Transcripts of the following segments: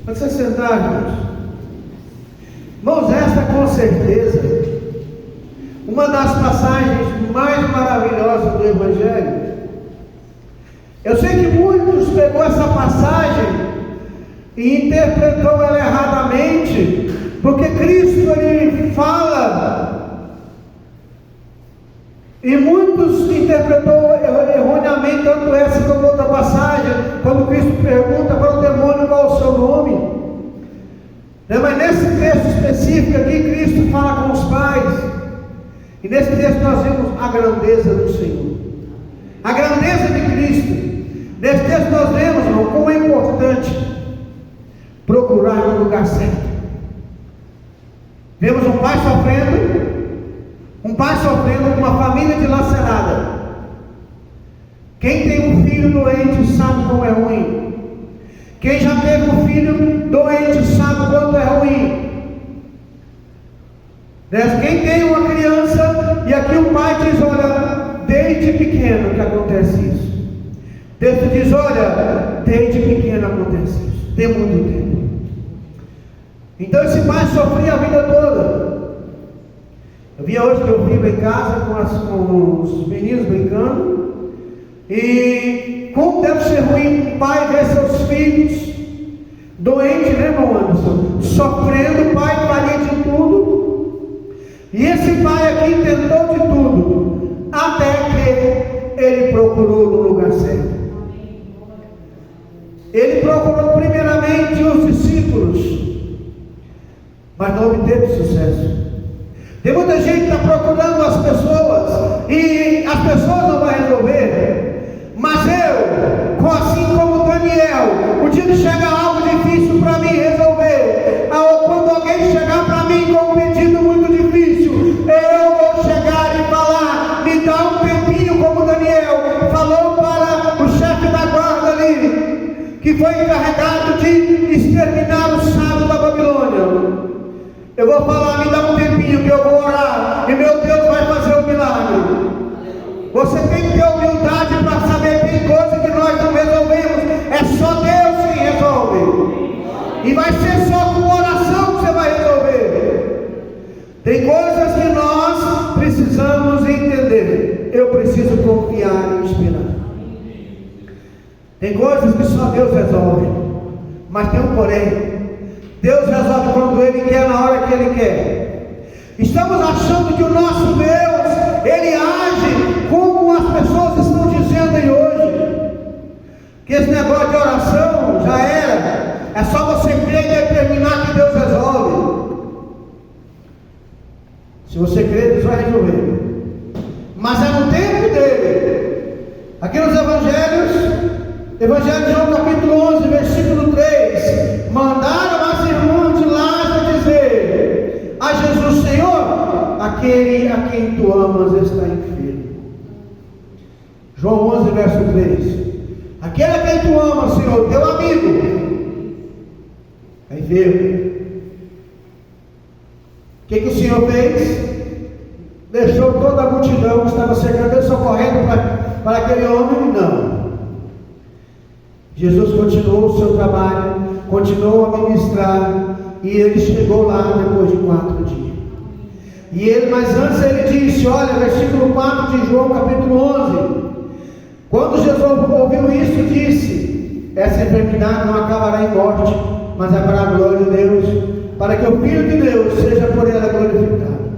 Pode se sentar, irmãos. Irmãos, esta com certeza, uma das passagens mais maravilhosas do Evangelho. Eu sei que muitos pegou essa passagem e interpretou ela erradamente, porque Cristo ele fala, e muitos interpretou erroneamente tanto essa como outra passagem, quando Cristo pergunta para o demônio qual é o seu nome. Mas nesse texto específico aqui, Cristo fala com os pais, e nesse texto nós vemos a grandeza do Senhor, a grandeza de Cristo. Nesse texto nós vemos, irmão, como é importante procurar no lugar certo. Vemos um pai sofrendo, uma família dilacerada. Quem tem um filho doente sabe como é ruim. Quem já teve um filho doente sabe quanto é ruim. Quem tem uma criança, e aqui o pai diz, olha, desde pequeno que acontece isso. O texto diz, olha, desde pequeno acontece isso, tem muito tempo. Então esse pai sofria a vida toda. Eu via hoje meu filho em casa com os meninos brincando, e como deve ser ruim um pai ver seus filhos doentes, né, irmão Anderson? Sofrendo, o pai faria de tudo, e esse pai aqui tentou de tudo, até que ele procurou no lugar certo. Ele procurou primeiramente os discípulos, mas não obteve sucesso. Tem muita gente que está procurando as pessoas, e as pessoas não vão resolver. Mas eu, assim como Daniel, o dia que chegar algo difícil para mim resolver, quando alguém chegar para mim com um pedido muito difícil, eu vou chegar e falar, me dá um tempinho, como Daniel falou para o chefe da guarda ali, que foi encarregado de exterminar o sábio da Babilônia. Eu vou falar, me dá um tempinho que eu vou orar, e meu Deus vai fazer um milagre. Você tem que ter humildade para saber que tem coisa que nós não resolvemos, é só Deus que resolve, e vai ser só com oração que você vai resolver. Tem coisas que nós precisamos entender. Eu preciso confiar e esperar. Tem coisas que só Deus resolve, mas tem um porém. Deus resolve quando Ele quer, na hora que Ele quer. Estamos achando que o nosso Deus, Ele age como as pessoas estão dizendo aí hoje, que esse negócio de oração já era, é só você crer e determinar que Deus resolve. Se você crer, Deus vai resolver, mas é no tempo dele. Aqui nos Evangelho de João capítulo 11, versículo 3, mandaram as irmãs de Lázaro dizer a Jesus, Senhor, aquele a quem tu amas está enfermo. João 11, verso 3, aquele a quem tu amas, Senhor, teu amigo, está enfermo. O que o Senhor fez? Deixou toda a multidão que estava cercando ele, socorrendo para aquele homem? Não. Jesus continuou o seu trabalho, continuou a ministrar, e ele chegou lá depois de 4 dias. Mas antes ele disse, olha, versículo 4 de João capítulo 11, quando Jesus ouviu isso, disse, essa enfermidade não acabará em morte, mas é para a glória de Deus, para que o Filho de Deus seja por ela glorificado.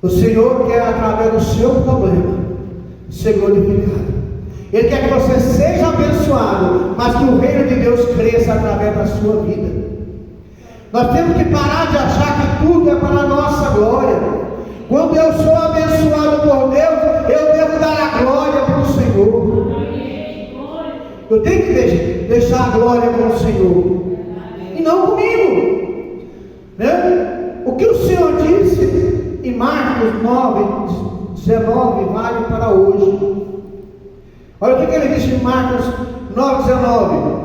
O Senhor quer, através do seu problema, ser glorificado. Ele quer que você seja abençoado, mas que o reino de Deus cresça através da sua vida. Nós temos que parar de achar que tudo é para a nossa glória. Quando eu sou abençoado por Deus, eu devo dar a glória para o Senhor. Eu tenho que deixar a glória com o Senhor, e não comigo, né? O que o Senhor disse em Marcos 9:19 vale para hoje. Olha o que ele disse em Marcos 9:19.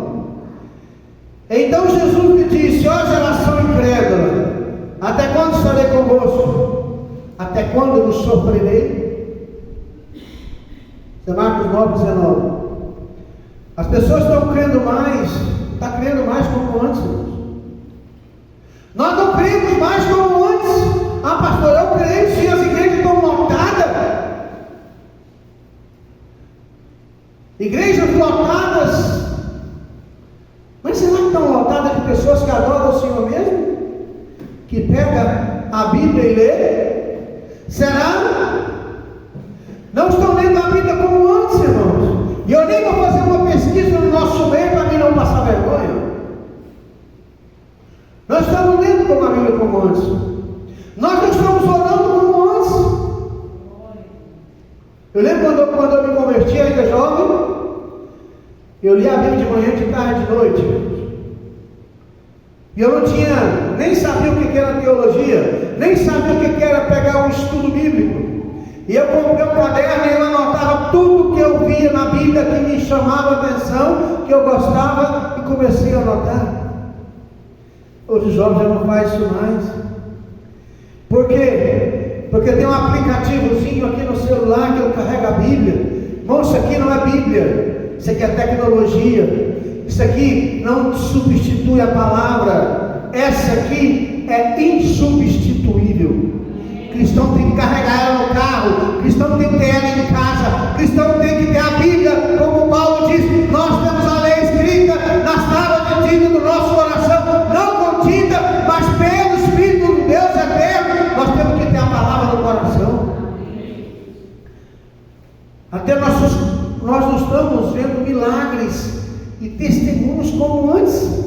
Então Jesus lhe disse, ó geração incrédula, até quando estarei convosco? Até quando vos sofrerei? Isso é Marcos 9:19. As pessoas estão crendo mais, está crendo seremos mais como antes. Ah, pastor, eu creio sim, as igrejas estão lotadas. Igrejas lotadas. Mas será que estão lotadas de pessoas que adoram o Senhor mesmo? Que pega a Bíblia e lê? Será? Não estão lendo a Bíblia como antes, irmãos. E eu nem vou fazer uma pesquisa no nosso meio para mim não passar vergonha. Nós estamos lendo como a Bíblia como antes. Nós não estamos orando como antes. Eu lembro quando eu me converti, ainda jovem, eu li a Bíblia de manhã, de tarde, de noite. E eu não tinha, nem sabia o que era teologia, nem sabia o que era pegar um estudo bíblico. E eu comprei um caderno e eu anotava tudo que eu via na Bíblia que me chamava a atenção, que eu gostava, e comecei a anotar. Hoje os jovens já não fazem isso mais. Por quê? Porque tem um aplicativozinho aqui no celular que eu carrego a Bíblia. Irmão, isso aqui não é Bíblia, isso aqui é tecnologia. Isso aqui não substitui a palavra. Essa aqui é insubstituível. Cristão tem que carregar ela no carro, cristão tem que ter ela em casa, cristão tem que ter a Bíblia, como Paulo diz, nós temos a lei escrita nas tábuas de tinta do nosso coração, não com tinta, mas pelo Espírito de Deus eterno, nós temos que ter a palavra no coração. Até nós não estamos vendo milagres e testemunhos como antes,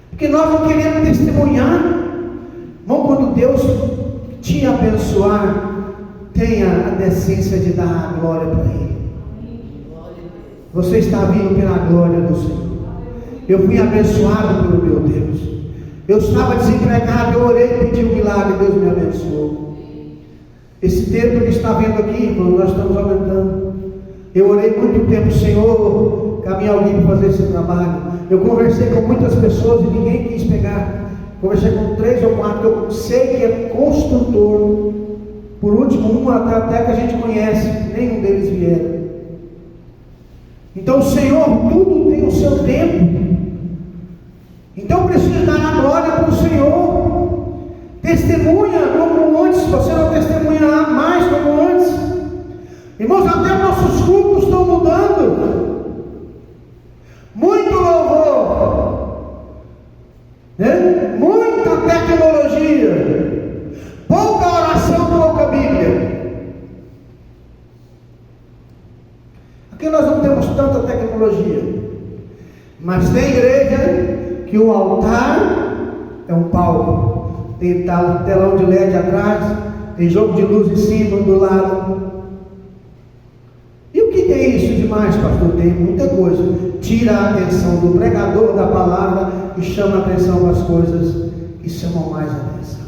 porque nós não queremos testemunhar. Irmão, quando Deus te abençoar, tenha a decência de dar a glória para Ele. Você está vindo pela glória do Senhor. Eu fui abençoado pelo meu Deus. Eu estava desempregado, eu orei e pedi um milagre, Deus me abençoou. Esse tempo que está vendo aqui, irmão, nós estamos aumentando. Eu orei muito tempo, Senhor, caminhe alguém para fazer esse trabalho. Eu conversei com muitas pessoas e ninguém quis pegar. Conversei com 3 ou 4 que eu sei que é construtor. Por último, um até que a gente conhece, nenhum deles vieram. Então o Senhor, tudo tem o seu tempo. Então precisa dar a glória para o Senhor. Testemunha como antes. Você não testemunha mais como antes. Irmãos, até nossos cultos estão mudando. Muito louvor, né? Muita tecnologia, pouca oração, pouca Bíblia. Aqui nós não temos tanta tecnologia, mas tem igreja que o altar é um palco, tem telão de LED atrás, tem jogo de luz em cima, do lado. E o que tem isso demais, pastor? Tem muita coisa. Tira a atenção do pregador da palavra e chama a atenção para as coisas que chamam mais a atenção.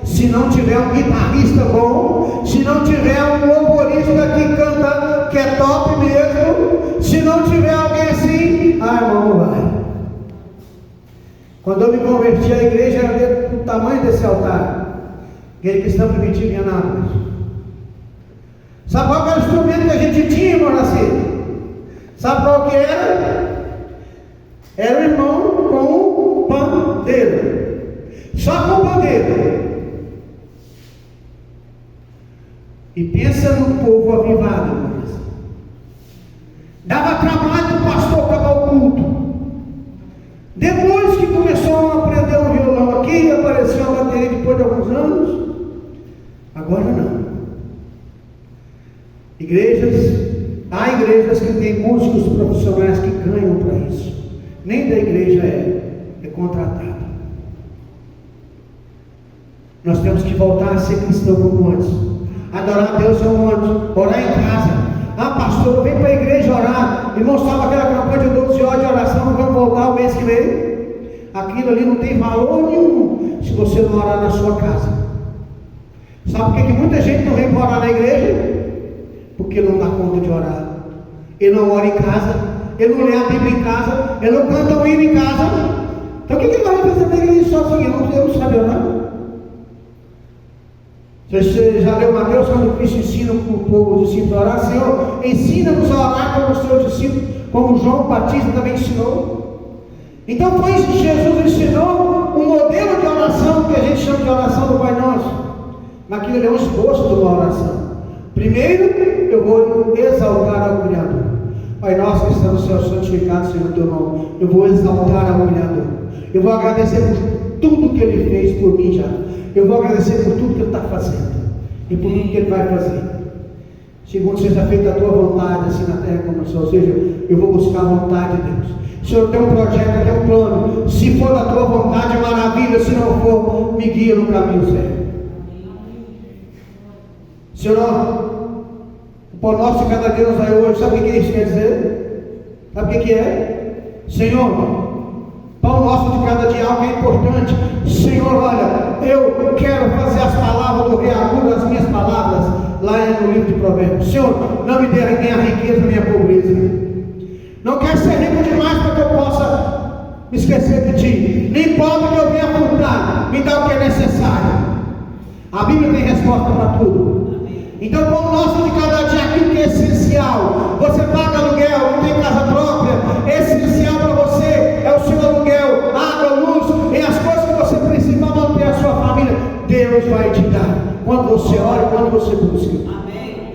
Se não tiver um guitarrista bom, se não tiver um louvorista que canta, que é top mesmo, se não tiver alguém assim, irmão, não vai. Quando eu me converti, a igreja era do tamanho desse altar. Igreja Cristã Primitiva em Anápolis. Sabe qual era o instrumento que a gente tinha, irmão Nascido? Sabe qual que era? Era o irmão com pandeiro. Só com pandeiro. E pensa no povo avivado, irmãos. Dava trabalho para o pastor acabar o culto. Depois que começou a aprender o violão aqui, apareceu a bateria depois de alguns anos. Agora não. Há igrejas que têm músicos profissionais que ganham para isso. Nem da igreja é contratado. Nós temos que voltar a ser cristão como antes. Adorar a Deus como antes. Orar em casa. Ah, pastor, vem para a igreja orar. Irmão, sabe aquela campanha de 12 horas de oração que vamos voltar o mês que vem? Aquilo ali não tem valor nenhum se você não orar na sua casa. Sabe por que muita gente não vem para orar na igreja? Porque não dá conta de orar. Ele não ora em casa, ele não lê a Bíblia em casa, ele não canta o hino em casa. Então o que ele vai fazer na igreja sozinho? Ele não sabe orar. Você já leu Mateus quando Cristo ensina o povo, os discípulos a orar? Senhor, ensina-nos a orar como os teus discípulos, como João Batista também ensinou. Então foi isso que Jesus ensinou, um modelo de oração oração que a gente chama de oração do Pai Nosso, mas aquilo é um esboço de uma oração. Primeiro, eu vou exaltar ao Criador. Pai nosso que está no céu, santificado seja o teu nome. Eu vou exaltar ao Criador. Eu vou agradecer por tudo que Ele fez por mim já. Eu vou agradecer por tudo que Ele está fazendo e por tudo que Ele vai fazer. Segundo, seja feita a tua vontade, assim na terra como no céu. Ou seja, eu vou buscar a vontade de Deus. Senhor, tem um projeto, tem um plano. Se for da tua vontade, maravilha. Se não for, me guia no caminho certo. Senhor, o pão nosso de cada dia nos dai hoje. Sabe o que isso quer dizer? Sabe o que é? Senhor, pão nosso de cada dia, algo é importante. Senhor, olha, eu quero fazer as palavras do reagudo das minhas palavras lá no livro de Provérbios. Senhor, não me dê nem a riqueza nem a pobreza. Não quero ser rico demais para que eu possa me esquecer de ti. Nem pobre que eu venha furtar. Me dá o que é necessário. A Bíblia tem resposta para tudo. Então, o pão nosso de cada dia, aquilo que é essencial. Você paga aluguel, não tem casa própria. Essencial para você é o seu aluguel, água, luz, e as coisas que você precisa para manter a sua família. Deus vai te dar. Quando você ora e quando você busca. Amém.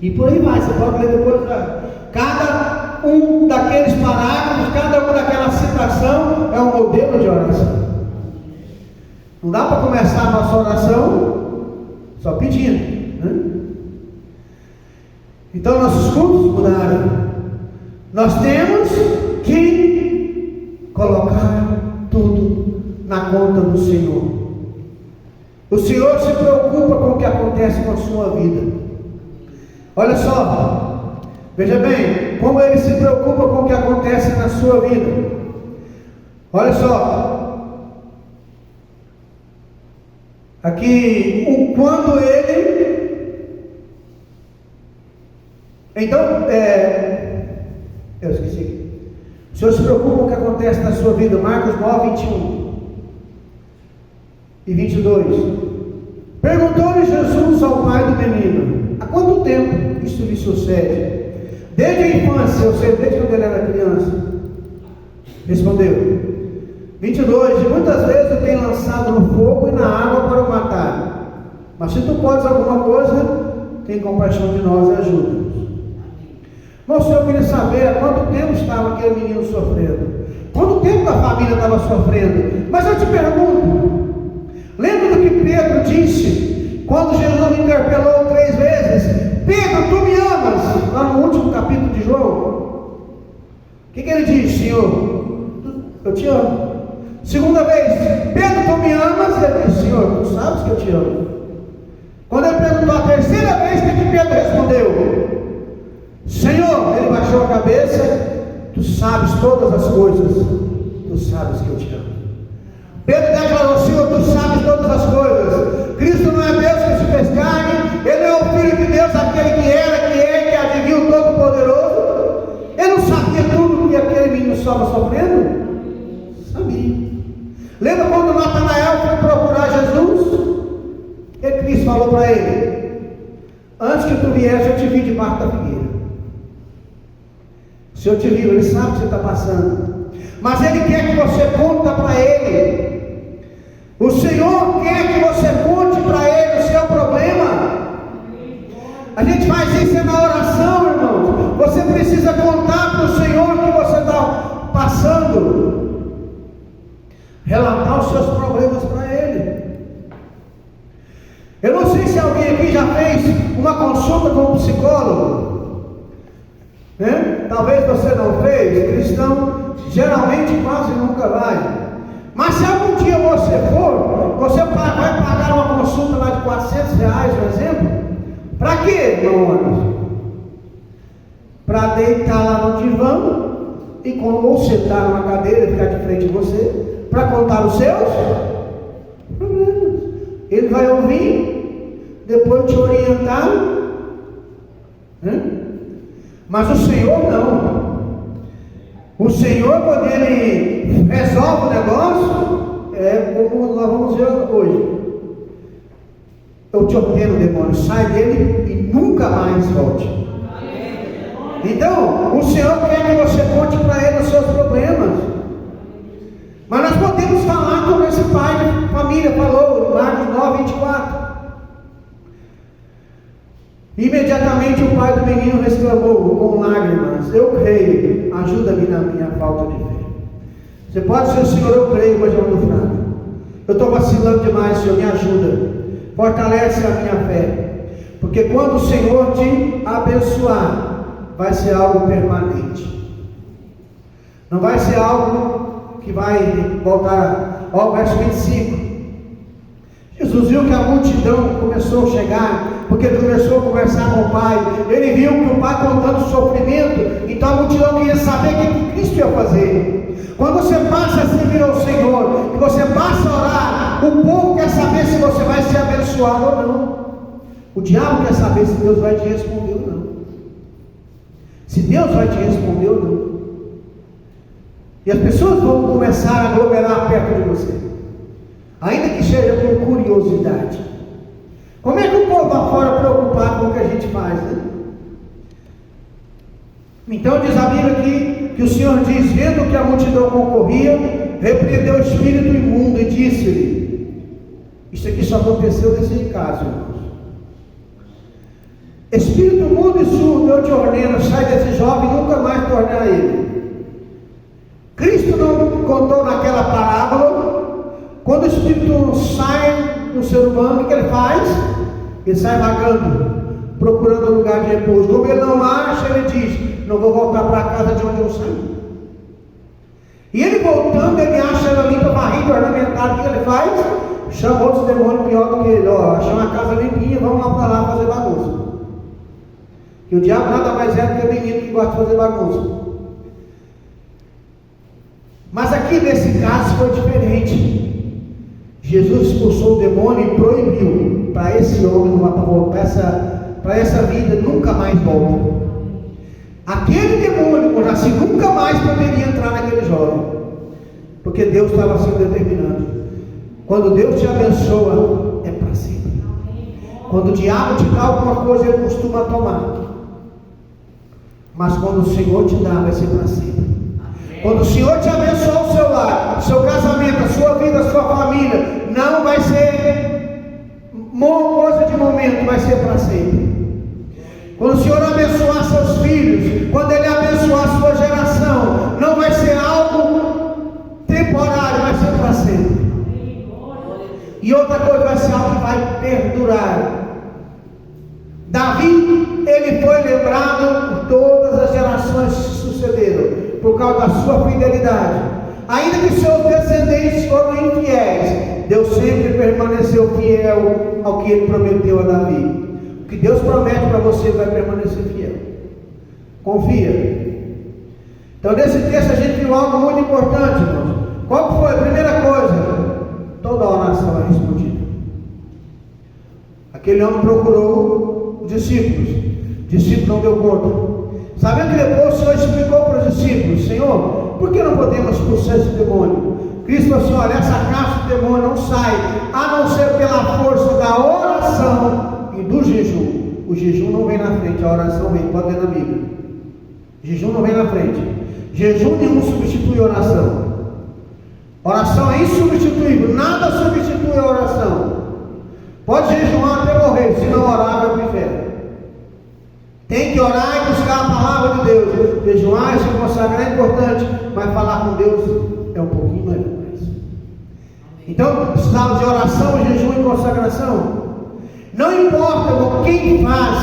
E por aí vai. Você pode ler depois. Cada um daqueles parágrafos, cada uma daquela citação é um modelo de oração. Não dá para começar a nossa oração só pedindo. Então nossos cultos mudaram. Nós temos que colocar tudo na conta do Senhor. O Senhor se preocupa com o que acontece com a sua vida. Olha só, veja bem, como Ele se preocupa com o que acontece na sua vida. Olha só, aqui, quando Ele... Então, eu esqueci aqui. O Senhor se preocupa com o que acontece na sua vida. Marcos 9, 21 e 22. Perguntou-lhe Jesus ao pai do menino: há quanto tempo isso lhe sucede? Desde a infância, ou seja, desde quando ele era criança. Respondeu. 22. E muitas vezes eu tenho lançado no fogo e na água para o matar. Mas se tu podes alguma coisa, tem compaixão de nós e ajuda-nos. Mas o Senhor queria saber há quanto tempo estava aquele menino sofrendo. Quanto tempo a família estava sofrendo. Mas eu te pergunto, lembra do que Pedro disse quando Jesus o interpelou 3 vezes? Pedro, tu me amas? Lá no último capítulo de João. O que ele disse? Senhor, eu te amo. Segunda vez, Pedro, tu me amas? Ele disse: Senhor, tu sabes que eu te amo. Quando ele perguntou a terceira vez, o que Pedro respondeu? Senhor, ele baixou a cabeça. Tu sabes todas as coisas. Tu sabes que eu te amo. Pedro declarou: Senhor, tu sabes todas as coisas. Cristo não é Deus que se fez carne. Ele é o Filho de Deus, aquele que era, que é, que adivinha o Todo-Poderoso. Ele não sabia tudo que aquele menino estava sofrendo? Sabia. Lembra quando Natanael foi procurar Jesus? O que Cristo falou para ele? Antes que tu viesse, eu te vi debaixo da figueira. O Senhor te viu, Ele sabe o que você está passando. Mas Ele quer que você conte para Ele. O Senhor quer que você conte para Ele o seu problema. A gente faz isso na oração, irmãos. Você precisa contar para o Senhor o que você está passando. Relatar os seus problemas para Ele. Eu não sei se alguém aqui já fez uma consulta com um psicólogo. Talvez você não fez. Cristão geralmente quase nunca vai. Mas se algum dia você for, você vai pagar uma consulta lá de R$400, por exemplo. Para quê, meu amigo? Para deitar lá no divã e ou sentar numa cadeira e ficar de frente a você, para contar os seus problemas. Ele vai ouvir, depois te orientar. Mas o Senhor não. O Senhor, quando Ele resolve o negócio, é como nós vamos ver hoje. Eu te ordeno, demônio, sai dele e nunca mais volte. Então, o Senhor quer que você conte para Ele os seus problemas. Mas nós podemos falar com esse pai Imediatamente o pai do menino exclamou com lágrimas: eu creio, ajuda-me na minha falta de fé. Você pode dizer: Senhor, eu creio, mas eu ando fraco. Eu estou vacilando demais, Senhor, me ajuda. Fortalece a minha fé. Porque quando o Senhor te abençoar, vai ser algo permanente. Não vai ser algo que vai voltar. Ó, verso 25. Jesus viu que a multidão começou a chegar, porque ele começou a conversar com o pai. Ele viu que o pai contando o sofrimento, então a multidão queria saber o que Cristo ia fazer. Quando você passa a servir ao Senhor, que você passa a orar, o povo quer saber se você vai ser abençoado ou não. O diabo quer saber se Deus vai te responder ou não. Se Deus vai te responder ou não. E as pessoas vão começar a aglomerar perto de você, ainda que seja por curiosidade. Como é que o povo lá fora preocupado com o que a gente faz, né? Então diz a Bíblia aqui, que o Senhor diz: vendo que a multidão concorria, repreendeu o espírito imundo e disse-lhe. Isso aqui só aconteceu nesse caso, irmãos. Espírito imundo e surdo, eu te ordeno, sai desse jovem e nunca mais torna a ele. Cristo não contou naquela parábola, quando o espírito sai do ser humano, o que ele faz? Ele sai vagando, procurando um lugar de repouso. Como ele não acha, ele diz: não vou voltar para a casa de onde eu saí. E ele voltando, ele acha ela limpa, varrida, ornamentada. O que ele faz? Chama outros demônios pior do que ele. Ó, achar uma casa limpinha, vamos lá para lá fazer bagunça. E o diabo nada mais é do que o menino que gosta de fazer bagunça. Mas aqui nesse caso foi diferente. Jesus expulsou o demônio e proibiu para esse homem, para essa vida, nunca mais volta. Aquele demônio, assim, nunca mais poderia entrar naquele jovem, porque Deus estava assim determinando. Quando Deus te abençoa, é para sempre. Quando o diabo te dá alguma coisa, ele costuma tomar. Mas quando o Senhor te dá, vai ser para sempre. Quando o Senhor te abençoar o seu lar, o seu casamento, a sua vida, a sua família, não vai ser coisa de momento, vai ser para sempre. Quando o Senhor abençoar seus filhos, quando Ele abençoar a sua geração, não vai ser algo temporário, vai ser para sempre. E outra coisa, vai ser algo que vai perdurar. Davi, ele foi lembrado por todas as gerações que sucederam, por causa da sua fidelidade. Ainda que seus descendentes foram infiéis, Deus sempre permaneceu fiel ao que Ele prometeu a Davi. O que Deus promete para você vai permanecer fiel. Confia. Então nesse texto a gente viu algo muito importante, irmãos. Qual foi a primeira coisa? Toda a oração é respondida. Aquele homem procurou os discípulos. O discípulo não deu conta. Sabendo que depois o Senhor explicou para os discípulos: Senhor, por que não podemos expulsar esse demônio? Cristo falou assim: olha, essa caixa de demônio não sai, a não ser pela força da oração e do jejum. O jejum não vem na frente, a oração vem, pode ler na Bíblia. Jejum não vem na frente. Jejum nenhum substitui a oração. Oração é insubstituível, nada substitui a oração. Pode jejuar até morrer, se não orar vai para o inferno. Tem que orar e buscar a palavra de Deus. Jejuar e se consagrar é importante, mas falar com Deus é um pouquinho mais. Então, precisamos de oração, jejum e consagração. Não importa quem faz,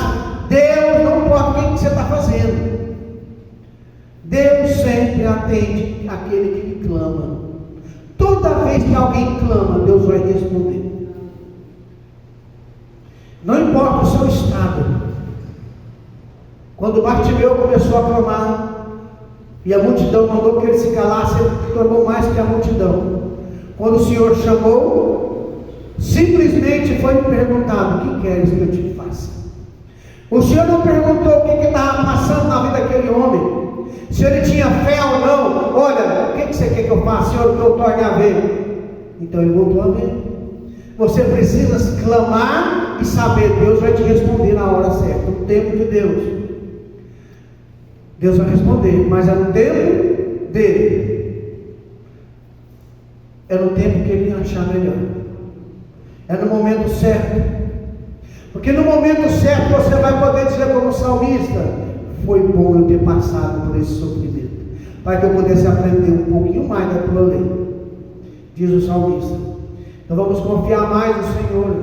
Deus não importa o que você está fazendo. Deus sempre atende aquele que clama. Toda vez que alguém clama, Deus vai responder. Não importa o seu estado. Quando Bartimeu começou a clamar, e a multidão mandou que ele se calasse, ele clamou mais que a multidão. Quando o Senhor chamou, simplesmente foi perguntado: o que queres que eu te faça? O Senhor não perguntou o que estava passando na vida daquele homem, se ele tinha fé ou não. Olha, o que você quer que eu faça, Senhor, que eu torne a ver? Então ele voltou a ver. Você precisa clamar e saber, Deus vai te responder na hora certa, no tempo de Deus. Deus vai responder, mas é no tempo dele. É no tempo que ele achar melhor. É no momento certo. Porque no momento certo você vai poder dizer como salmista: foi bom eu ter passado por esse sofrimento, para que eu pudesse aprender um pouquinho mais da tua lei, diz o salmista. Então vamos confiar mais no Senhor,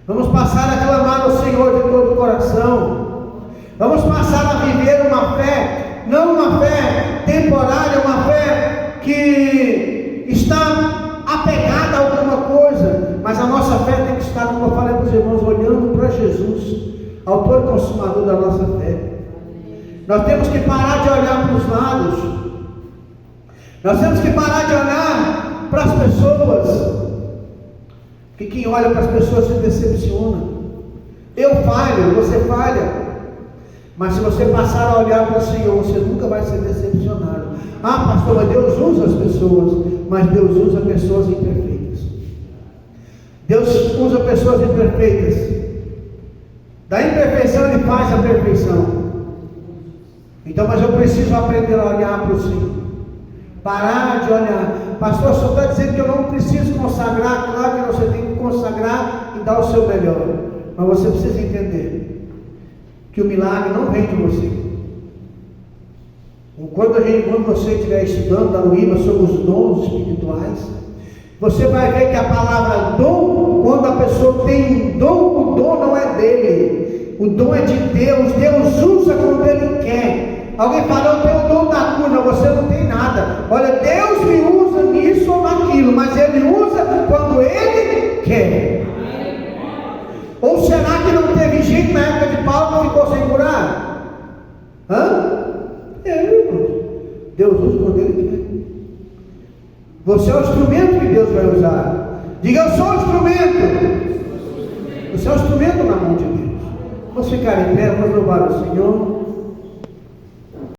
vamos passar a clamar ao Senhor de todo o coração, vamos passar a viver uma fé, não uma fé temporária, uma fé que está apegada a alguma coisa, mas a nossa fé tem que estar, como eu falei para os irmãos, olhando para Jesus, autor e consumador da nossa fé. Nós temos que parar de olhar para os lados, nós temos que parar de olhar para as pessoas, porque quem olha para as pessoas se decepciona. Eu falho, você falha, mas se você passar a olhar para o Senhor, você nunca vai ser decepcionado. Ah, pastor, mas Deus usa as pessoas, mas Deus usa pessoas imperfeitas. Deus usa pessoas imperfeitas. Da imperfeição Ele faz a perfeição. Então, mas eu preciso aprender a olhar para o Senhor, parar de olhar. Pastor, só está dizendo que eu não preciso consagrar. Claro que você tem que consagrar e dar o seu melhor, mas você precisa entender que o milagre não vem de você. Quando você estiver estudando lá no IMA sobre os dons espirituais, você vai ver que a palavra dom, quando a pessoa tem um dom, o dom não é dele, o dom é de Deus. Deus usa quando Ele quer. Alguém fala: eu tenho o dom da cura. Você não tem nada. Olha, Deus me usa nisso ou naquilo, mas Ele usa quando Ele quer. Ou será que não teve gente na época de Paulo que ficou sem curar? Irmãos. Deus usa quando Ele quer. Você é o instrumento que Deus vai usar. Diga: eu sou o instrumento. Você é o instrumento na mão de Deus. Vamos ficar em pé, vamos louvar o Senhor.